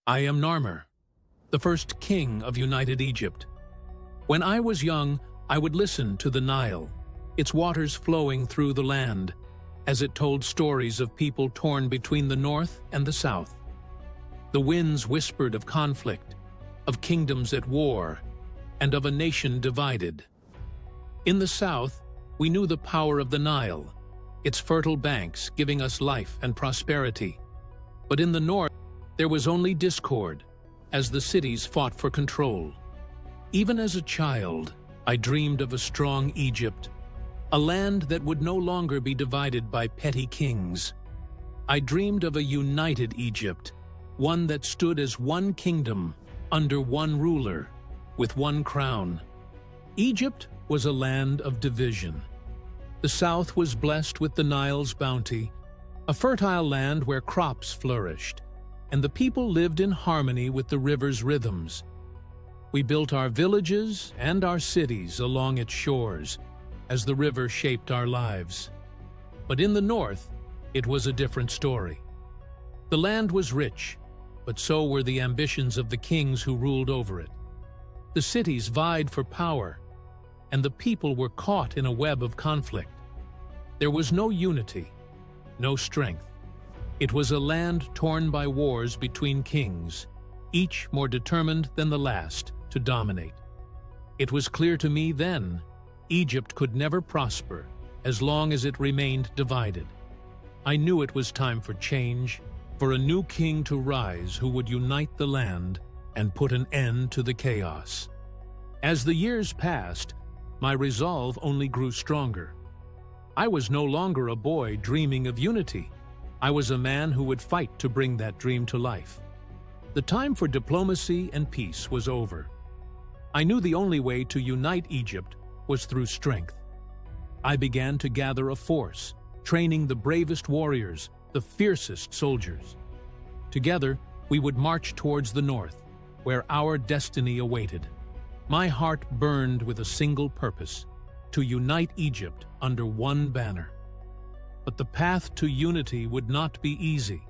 I am Narmer, the first king of United Egypt. When I was young, I would listen to the Nile, its waters flowing through the land, as it told stories of people torn between the north and the south. The winds whispered of conflict, of kingdoms at war, and of a nation divided. In the south, we knew the power of the Nile, its fertile banks giving us life and prosperity. But in the north, there was only discord, as the cities fought for control. Even as a child, I dreamed of a strong Egypt, a land that would no longer be divided by petty kings. I dreamed of a united Egypt, one that stood as one kingdom, under one ruler, with one crown. Egypt was a land of division. The south was blessed with the Nile's bounty, a fertile land where crops flourished, and the people lived in harmony with the river's rhythms. We built our villages and our cities along its shores, as the river shaped our lives. But in the north, it was a different story. The land was rich, but so were the ambitions of the kings who ruled over it. The cities vied for power, and the people were caught in a web of conflict. There was no unity, no strength. It was a land torn by wars between kings, each more determined than the last to dominate. It was clear to me then, Egypt could never prosper as long as it remained divided. I knew it was time for change, for a new king to rise who would unite the land and put an end to the chaos. As the years passed, my resolve only grew stronger. I was no longer a boy dreaming of unity. I was a man who would fight to bring that dream to life. The time for diplomacy and peace was over. I knew the only way to unite Egypt was through strength. I began to gather a force, training the bravest warriors, the fiercest soldiers. Together, we would march towards the north, where our destiny awaited. My heart burned with a single purpose: to unite Egypt under one banner. But the path to unity would not be easy.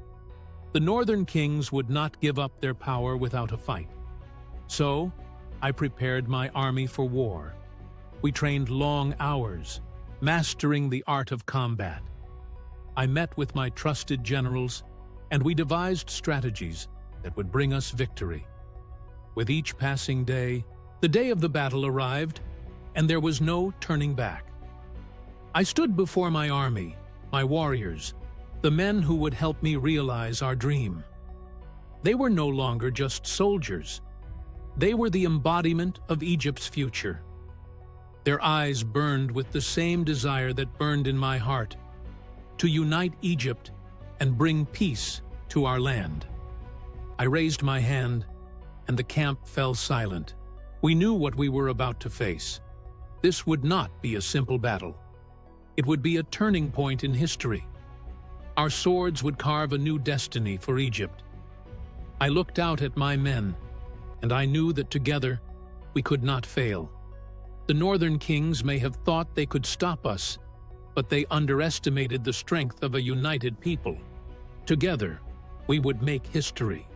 The northern kings would not give up their power without a fight. So, I prepared my army for war. We trained long hours, mastering the art of combat. I met with my trusted generals, and we devised strategies that would bring us victory. With each passing day, the day of the battle arrived, and there was no turning back. I stood before my army, my warriors, the men who would help me realize our dream. They were no longer just soldiers. They were the embodiment of Egypt's future. Their eyes burned with the same desire that burned in my heart: to unite Egypt and bring peace to our land. I raised my hand, and the camp fell silent. We knew what we were about to face. This would not be a simple battle. It would be a turning point in history. Our swords would carve a new destiny for Egypt. I looked out at my men, and I knew that together we could not fail. The northern kings may have thought they could stop us, but they underestimated the strength of a united people. Together, we would make history.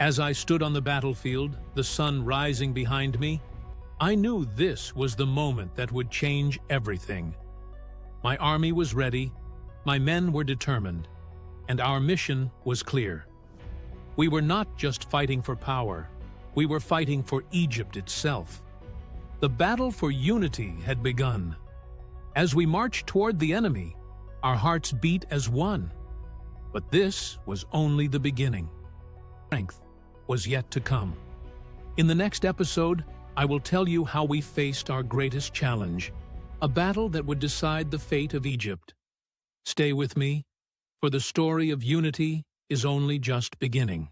As I stood on the battlefield, the sun rising behind me, I knew this was the moment that would change everything. My army was ready, my men were determined, and our mission was clear. We were not just fighting for power, we were fighting for Egypt itself. The battle for unity had begun. As we marched toward the enemy, our hearts beat as one. But this was only the beginning. Strength was yet to come. In the next episode, I will tell you how we faced our greatest challenge, a battle that would decide the fate of Egypt. Stay with me, for the story of unity is only just beginning.